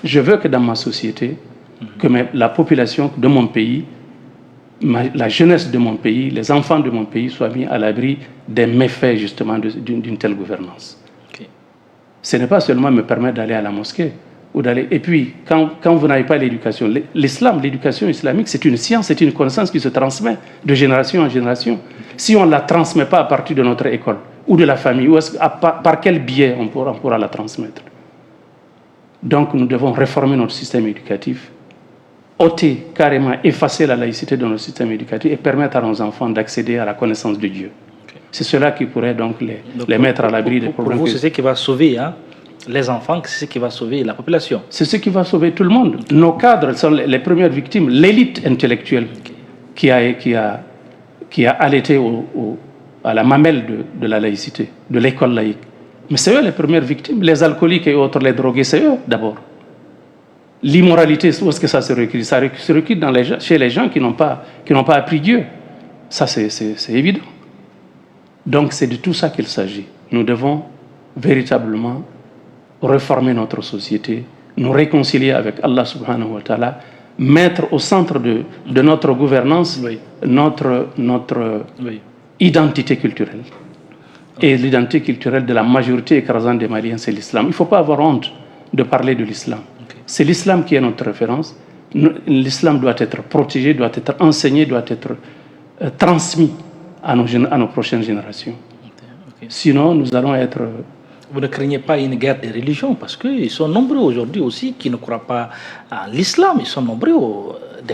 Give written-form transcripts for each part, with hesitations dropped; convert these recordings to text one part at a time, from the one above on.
Je veux que dans ma société, que la population de mon pays, la jeunesse de mon pays, les enfants de mon pays soient mis à l'abri des méfaits justement d'une telle gouvernance. Okay. Ce n'est pas seulement me permettre d'aller à la mosquée, ou d'aller. Et puis, quand vous n'avez pas l'éducation, l'éducation islamique, c'est une science, c'est une connaissance qui se transmet de génération en génération. Okay. Si on ne la transmet pas à partir de notre école, ou de la famille, par quel biais on pourra la transmettre? Donc, nous devons réformer notre système éducatif, ôter, carrément effacer la laïcité de notre système éducatif et permettre à nos enfants d'accéder à la connaissance de Dieu. Okay. C'est cela qui pourrait donc les mettre à l'abri des problèmes. Pour vous, c'est ce qui va sauver les enfants, c'est ce qui va sauver la population. C'est ce qui va sauver tout le monde. Okay. Nos cadres sont les premières victimes, l'élite intellectuelle okay. qui a allaité à la mamelle de la laïcité, de l'école laïque. Mais c'est eux les premières victimes. Les alcooliques et autres, les drogués, c'est eux d'abord. L'immoralité, où est-ce que ça se recrée? Ça se recrée chez les gens qui n'ont pas appris Dieu. Ça, c'est évident. Donc, c'est de tout ça qu'il s'agit. Nous devons véritablement réformer notre société, nous réconcilier avec Allah subhanahu wa ta'ala, mettre au centre de notre gouvernance oui. notre oui. identité culturelle. Et l'identité culturelle de la majorité écrasante des Maliens, c'est l'islam. Il ne faut pas avoir honte de parler de l'islam. Okay. C'est l'islam qui est notre référence. L'islam doit être protégé, doit être enseigné, doit être transmis à nos prochaines générations. Okay. Sinon, nous allons être... Vous ne craignez pas une guerre des religions parce qu'ils sont nombreux aujourd'hui aussi qui ne croient pas à l'islam. Ils sont nombreux des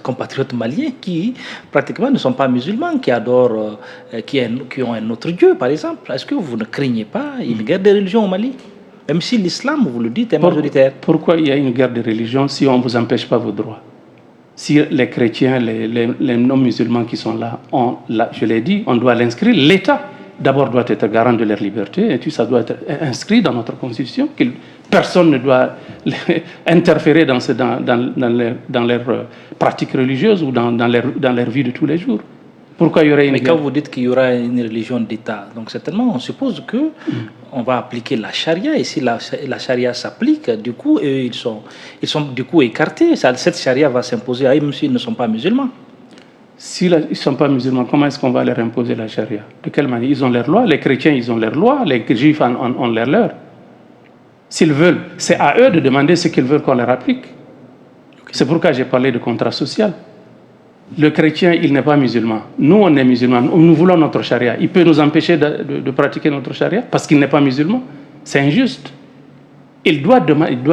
compatriotes maliens qui pratiquement ne sont pas musulmans, qui adorent, qui ont un autre Dieu par exemple. Est-ce que vous ne craignez pas une guerre des religions au Mali? Même si l'islam, vous le dites, est majoritaire. Pourquoi il y a une guerre des religions si on ne vous empêche pas vos droits? Si les chrétiens, les non-musulmans qui sont là, je l'ai dit, on doit l'inscrire. L'État d'abord doit être garant de leur liberté, et puis ça doit être inscrit dans notre constitution, que personne ne doit interférer dans leurs pratiques religieuses ou dans leur vie de tous les jours. Pourquoi il y aurait une... Mais quand vous dites qu'il y aura une religion d'État, donc certainement on suppose que on va appliquer la charia, et si la charia s'applique, du coup, ils sont du coup écartés. Cette charia va s'imposer à eux même s'ils ne sont pas musulmans. S'ils ne sont pas musulmans, comment est-ce qu'on va leur imposer la charia? De quelle manière? Ils ont leurs lois, les chrétiens, ils ont leurs lois, les juifs ont leurs leurs. S'ils veulent, c'est à eux de demander ce qu'ils veulent qu'on leur applique. Okay. C'est pourquoi j'ai parlé de contrat social. Le chrétien, il n'est pas musulman. Nous, on est musulmans. Nous voulons notre charia. Il peut nous empêcher de pratiquer notre charia parce qu'il n'est pas musulman. C'est injuste. Il doit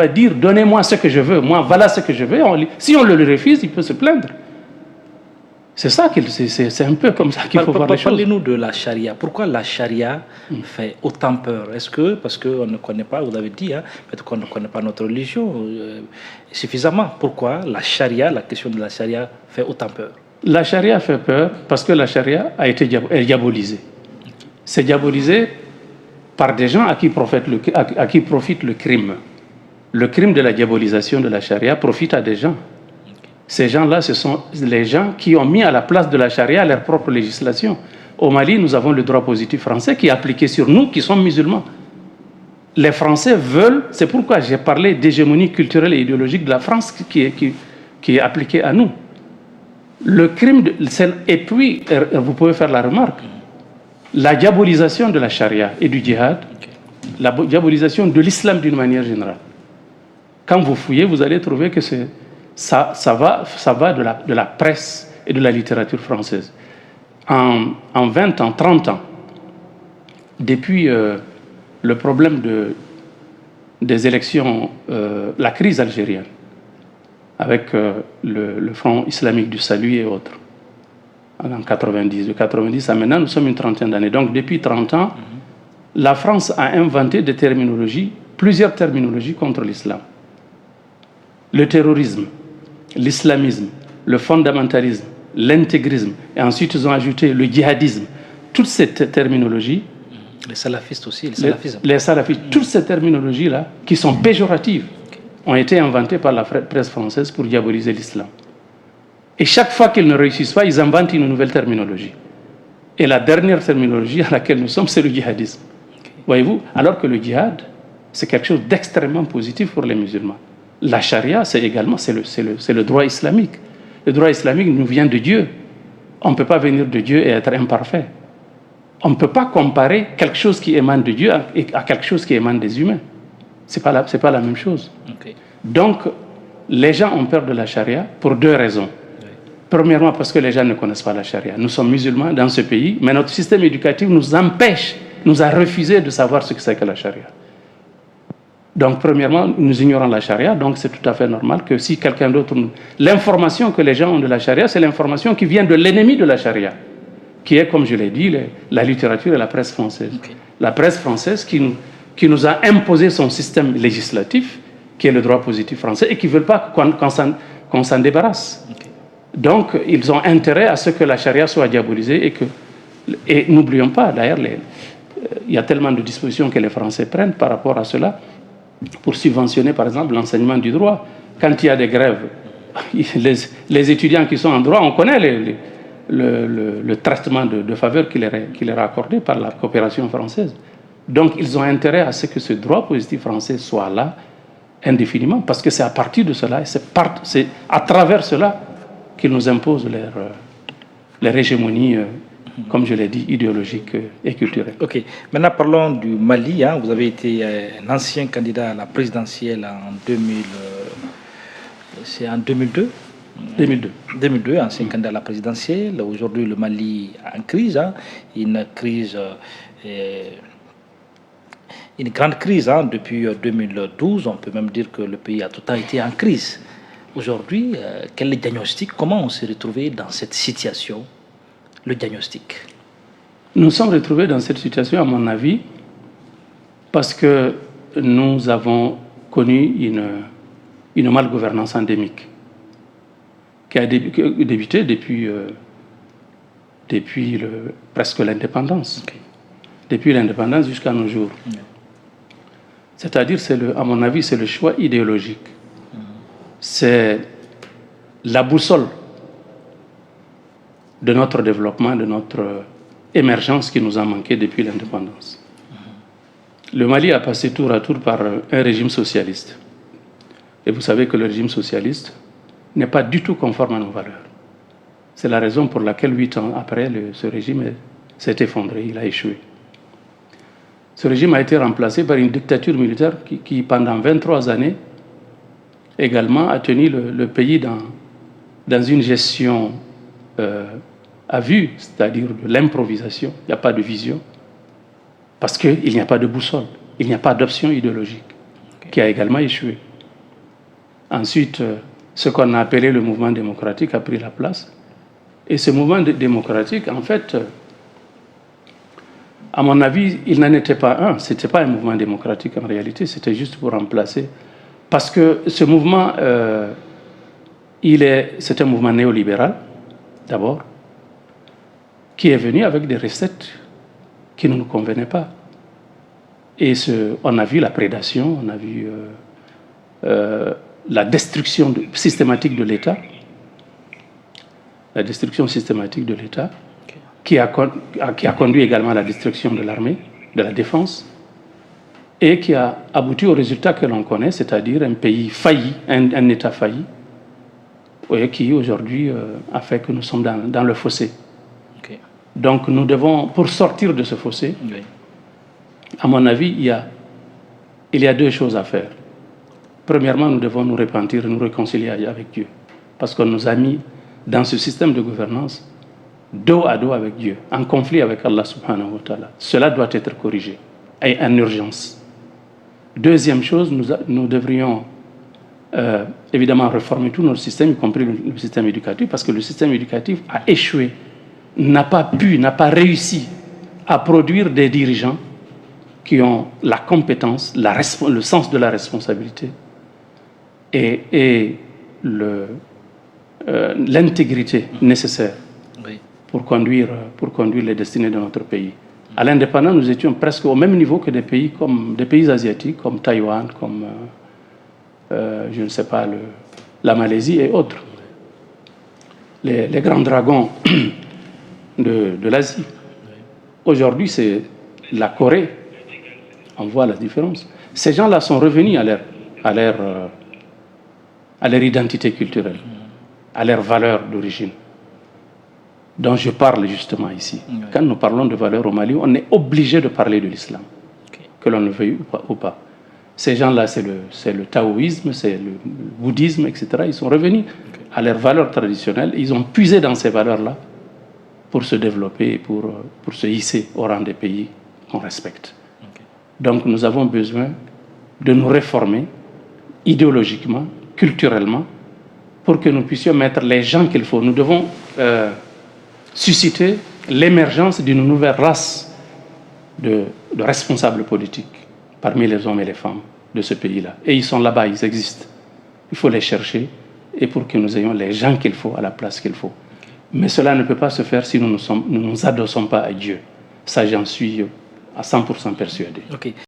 dire, donnez-moi ce que je veux. Moi, voilà ce que je veux. Si on le refuse, il peut se plaindre. C'est ça, c'est un peu comme ça qu'il faut voir les choses. Parlez-nous de la charia. Pourquoi la charia fait autant peur? Est-ce que, parce qu'on ne connaît pas, vous avez dit, peut-être qu'on ne connaît pas notre religion suffisamment. Pourquoi la charia, la question de la charia fait autant peur? La charia fait peur parce que la charia a été diabolisée. C'est diabolisé par des gens à qui profite le crime. Le crime de la diabolisation de la charia profite à des gens. Ces gens-là, ce sont les gens qui ont mis à la place de la charia leur propre législation. Au Mali, nous avons le droit positif français qui est appliqué sur nous qui sommes musulmans. Les Français veulent, c'est pourquoi j'ai parlé d'hégémonie culturelle et idéologique de la France qui est appliquée à nous. Le crime, et puis, vous pouvez faire la remarque, la diabolisation de la charia et du djihad, la diabolisation de l'islam d'une manière générale. Quand vous fouillez, vous allez trouver que ça va de la presse et de la littérature française. En 20 ans, 30 ans, depuis le problème des élections, la crise algérienne, avec le Front islamique du salut et autres, en 90. De 90 à maintenant, nous sommes une trentaine d'années. Donc, depuis 30 ans, la France a inventé plusieurs terminologies contre l'islam. Le terrorisme, l'islamisme, le fondamentalisme, l'intégrisme, et ensuite ils ont ajouté le djihadisme. Toutes ces terminologies... Les salafistes aussi, les salafistes, toutes ces terminologies-là, qui sont péjoratives, ont été inventées par la presse française pour diaboliser l'islam. Et chaque fois qu'ils ne réussissent pas, ils inventent une nouvelle terminologie. Et la dernière terminologie à laquelle nous sommes, c'est le djihadisme. Voyez-vous, alors que le djihad, c'est quelque chose d'extrêmement positif pour les musulmans. La charia, c'est également le droit islamique. Le droit islamique nous vient de Dieu. On ne peut pas venir de Dieu et être imparfait. On ne peut pas comparer quelque chose qui émane de Dieu à quelque chose qui émane des humains. Ce n'est pas la même chose. Okay. Donc, les gens ont peur de la charia pour deux raisons. Oui. Premièrement, parce que les gens ne connaissent pas la charia. Nous sommes musulmans dans ce pays, mais notre système éducatif nous a refusé de savoir ce que c'est que la charia. Donc, premièrement, nous ignorons la charia, donc c'est tout à fait normal que si quelqu'un d'autre... L'information que les gens ont de la charia, c'est l'information qui vient de l'ennemi de la charia, qui est, comme je l'ai dit, la littérature et la presse française. Okay. La presse française qui nous a imposé son système législatif, qui est le droit positif français, et qui ne veulent pas qu'on s'en débarrasse. Okay. Donc, ils ont intérêt à ce que la charia soit diabolisée et n'oublions pas, d'ailleurs, il y a tellement de dispositions que les Français prennent par rapport à cela, pour subventionner, par exemple, l'enseignement du droit. Quand il y a des grèves, les étudiants qui sont en droit, on connaît le traitement de faveur qui leur est accordé par la coopération française. Donc, ils ont intérêt à ce que ce droit positif français soit là indéfiniment, parce que c'est à partir de cela, c'est à travers cela qu'ils nous imposent leur hégémonie, comme je l'ai dit, idéologique et culturelle. Ok. Maintenant, parlons du Mali. Vous avez été un ancien candidat à la présidentielle en 2002. 2002, ancien candidat à la présidentielle. Aujourd'hui, le Mali est en crise. Une grande crise depuis 2012. On peut même dire que le pays a tout le temps été en crise. Aujourd'hui, quel est le diagnostic? Comment on s'est retrouvé dans cette situation? Le diagnostic. Nous sommes retrouvés dans cette situation, à mon avis, parce que nous avons connu une malgouvernance endémique qui a débuté depuis presque l'indépendance. Okay. Depuis l'indépendance jusqu'à nos jours. Okay. C'est-à-dire, à mon avis, c'est le choix idéologique. C'est la boussole de notre développement, de notre émergence qui nous a manqué depuis l'indépendance. Le Mali a passé tour à tour par un régime socialiste. Et vous savez que le régime socialiste n'est pas du tout conforme à nos valeurs. C'est la raison pour laquelle 8 ans après, ce régime s'est effondré, il a échoué. Ce régime a été remplacé par une dictature militaire qui pendant 23 années, également a tenu le pays dans une gestion à vue, c'est-à-dire de l'improvisation. Il n'y a pas de vision, parce qu'il n'y a pas de boussole, il n'y a pas d'option idéologique, qui a également échoué. Ensuite, ce qu'on a appelé le mouvement démocratique a pris la place. Et ce mouvement démocratique, en fait, à mon avis, il n'en était pas un. Ce n'était pas un mouvement démocratique en réalité, c'était juste pour remplacer. Parce que ce mouvement, c'est un mouvement néolibéral, d'abord, qui est venu avec des recettes qui ne nous convenaient pas. Et on a vu la prédation, on a vu la destruction systématique de l'État, la destruction systématique de l'État, qui a conduit également à la destruction de l'armée, de la défense, et qui a abouti au résultat que l'on connaît, c'est-à-dire un pays failli, un État failli, qui aujourd'hui a fait que nous sommes dans le fossé. Okay. Donc nous devons, pour sortir de ce fossé, oui, à mon avis, il y a deux choses à faire. Premièrement, nous devons nous repentir et nous réconcilier avec Dieu, parce qu'on nous a mis dans ce système de gouvernance dos à dos avec Dieu, en conflit avec Allah subhanahu wa ta'ala. Cela doit être corrigé, et en urgence. Deuxième chose, nous devrions évidemment réformer tout notre système, y compris le système éducatif, parce que le système éducatif a échoué, n'a pas réussi à produire des dirigeants qui ont la compétence, le sens de la responsabilité et l'intégrité nécessaire, oui, pour conduire les destinées de notre pays. À l'indépendance, nous étions presque au même niveau que des pays asiatiques, comme Taïwan, comme, je ne sais pas, la Malaisie et autres. Les grands dragons de l'Asie. Aujourd'hui, c'est la Corée. On voit la différence. Ces gens-là sont revenus à leur à leur identité culturelle, à leurs valeurs d'origine, dont je parle justement ici. Quand nous parlons de valeurs au Mali, on est obligé de parler de l'islam, que l'on le veuille ou pas. Ces gens-là, c'est le taoïsme, c'est le bouddhisme, etc. Ils sont revenus à leurs valeurs traditionnelles. Ils ont puisé dans ces valeurs-là pour se développer et pour se hisser au rang des pays qu'on respecte. Donc nous avons besoin de nous réformer idéologiquement, culturellement, pour que nous puissions mettre les gens qu'il faut. Nous devons susciter l'émergence d'une nouvelle race de responsables politiques parmi les hommes et les femmes de ce pays-là. Et ils sont là-bas, ils existent. Il faut les chercher et pour que nous ayons les gens qu'il faut à la place qu'il faut. Mais cela ne peut pas se faire si nous ne nous adossons pas à Dieu. Ça, j'en suis à 100% persuadé.